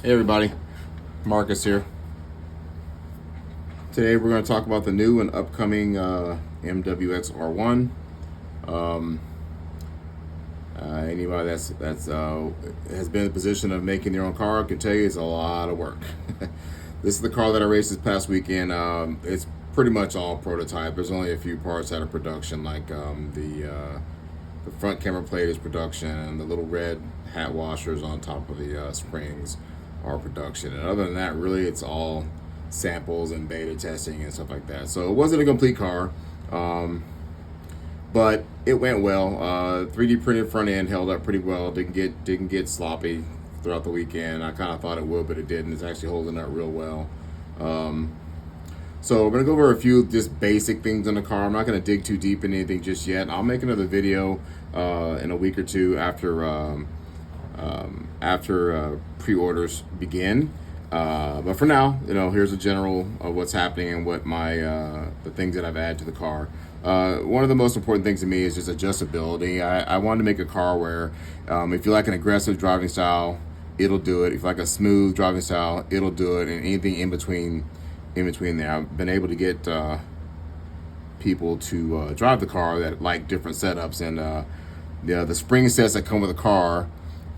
Hey everybody, Marcus here. Today we're going to talk about the new and upcoming MWX R1. Um, Anybody that's has been in the position of making their own car can tell you it's a lot of work. This is the car that I raced this past weekend. It's pretty much all prototype. There's only a few parts out of production, like the front camera plate is production, and the little red hat washers on top of the springs are production. And other than that, really, it's all samples and beta testing and stuff like that. So it wasn't a complete car, but it went well. 3D printed front end held up pretty well. Didn't get sloppy throughout the weekend. I kind of thought it would, but it didn't. It's actually holding up real well. So we're gonna go over a few just basic things on the car. I'm not gonna dig too deep in anything just yet. I'll make another video in a week or two after pre-orders begin. But for now, here's a general of what's happening and what the things that I've added to the car. One of the most important things to me is just adjustability. I wanted to make a car where if you like an aggressive driving style, it'll do it. If you like a smooth driving style, it'll do it. And anything in between there. I've been able to get people to drive the car that like different setups, and the spring sets that come with the car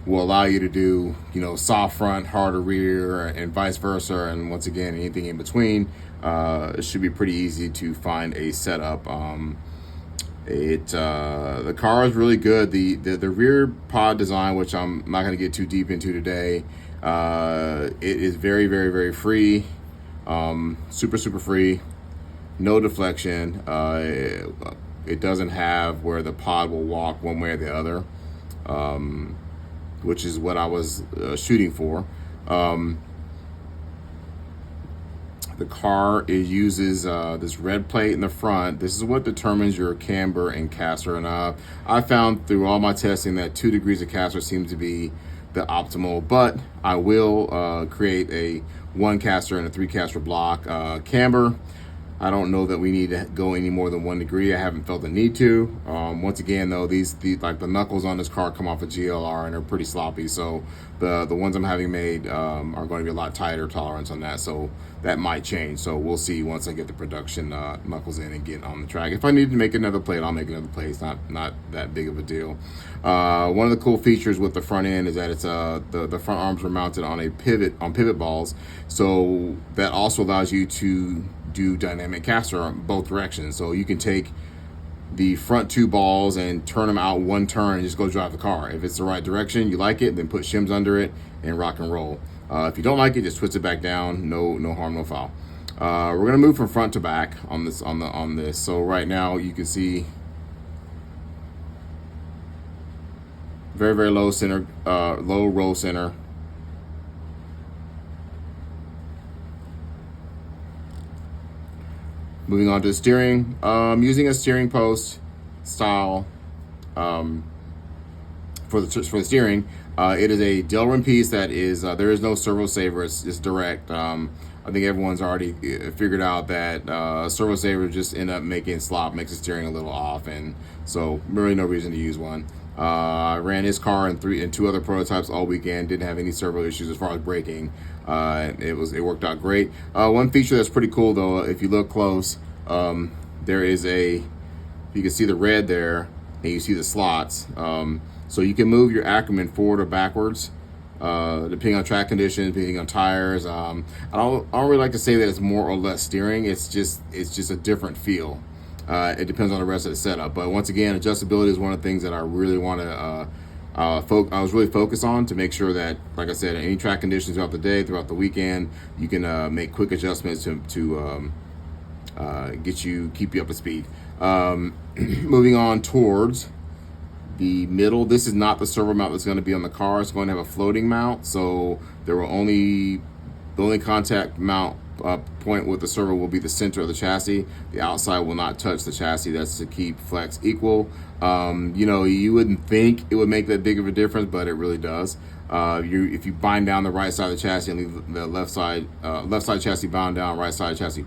will allow you to do soft front, harder rear, and vice versa. And once again, anything in between, it should be pretty easy to find a setup. The car is really good. The rear pod design, which I'm not going to get too deep into today, it is very, very, very free. Super free, no deflection. It doesn't have where the pod will walk one way or the other, which is what I was shooting for. The car uses this red plate in the front. This is what determines your camber and caster. And I found through all my testing that 2 degrees of caster seems to be the optimal, but I will create a 1 caster and a 3 caster block. Camber, I don't know that we need to go any more than 1 degree. I haven't felt the need to. Once again, though, like the knuckles on this car come off a GLR and they're pretty sloppy. So the ones I'm having made are going to be a lot tighter tolerance on that. So that might change. So we'll see once I get the production knuckles in and get on the track. If I need to make another plate, I'll make another plate. It's not that big of a deal. One of the cool features with the front end is that it's the front arms are mounted on pivot balls. So that also allows you to do dynamic caster on both directions. So you can take the front 2 balls and turn them out 1 turn and just go drive the car. If it's the right direction, you like it, then put shims under it and rock and roll. If you don't like it, just twist it back down. No harm, no foul. We're gonna move from front to back on this. So right now you can see very, very low center, low roll center. Moving on to the steering, using a steering post style for the steering. It is a Delrin piece that is there is no servo saver. It's direct. I think everyone's already figured out that servo saver just end up making slop, makes the steering a little off, and so really no reason to use one. I ran his car in 2 other prototypes all weekend. Didn't have any servo issues as far as braking. It worked out great. One feature that's pretty cool though, if you look close, there is you can see the red there, and you see the slots. So you can move your Ackerman forward or backwards, depending on track conditions, depending on tires. I don't really like to say that it's more or less steering. It's just a different feel. It depends on the rest of the setup. But once again, adjustability is one of the things that I really want to I was really focused on to make sure that, like I said, any track conditions throughout the day, throughout the weekend, you can make quick adjustments to keep you up to speed. Moving on towards the middle, this is not the servo mount that's going to be on the car. It's going to have a floating mount, so the only contact mount point with the servo will be the center of the chassis. The outside will not touch the chassis. That's to keep flex equal. You wouldn't think it would make that big of a difference, but it really does. If you bind down the right side of the chassis and leave the left side chassis bound down, right side chassis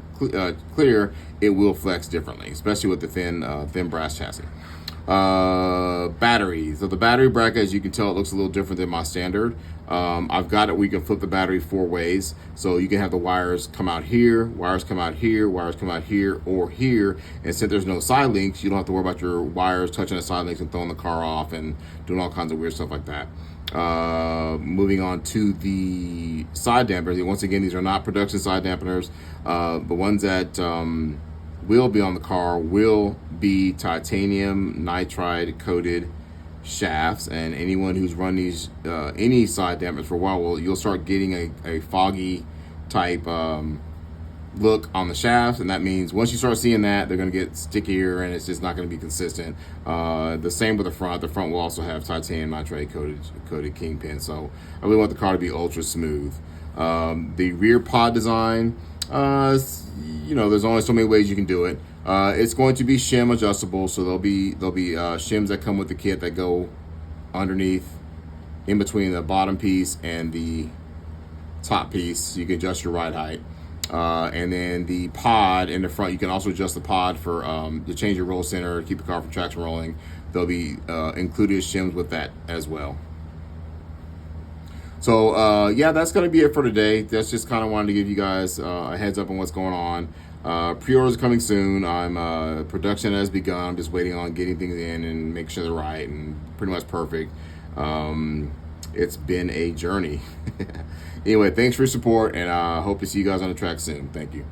clear, it will flex differently, especially with the thin brass chassis. Battery. So the battery bracket, as you can tell, it looks a little different than my standard. I've got it where you can flip the battery 4 ways. So you can have the wires come out here, wires come out here, wires come out here or here. And since there's no side links, you don't have to worry about your wires touching the side links and throwing the car off and doing all kinds of weird stuff like that. Moving on to the side dampers. Once again, these are not production side dampeners. The ones that will be on the car will be titanium nitride coated shafts, and anyone who's run these any side dampers for a while, well, you'll start getting a foggy type look on the shafts, and that means once you start seeing that, they're going to get stickier and it's just not going to be consistent. The same with the front. The front will also have titanium nitride coated kingpin, so I really want the car to be ultra smooth. The rear pod design, there's only so many ways you can do it. It's going to be shim adjustable, so there'll be shims that come with the kit that go underneath, in between the bottom piece and the top piece, so you can adjust your ride height. And then the pod in the front, you can also adjust the pod for to change your roll center, keep the car from traction rolling. There'll be included shims with that as well. So yeah, that's going to be it for today. That's just kind of wanted to give you guys a heads up on what's going on. Pre-orders coming soon. Production has begun. I'm just waiting on getting things in and make sure they're right and pretty much perfect. It's been a journey. Anyway, thanks for your support, and I hope to see you guys on the track soon. Thank you.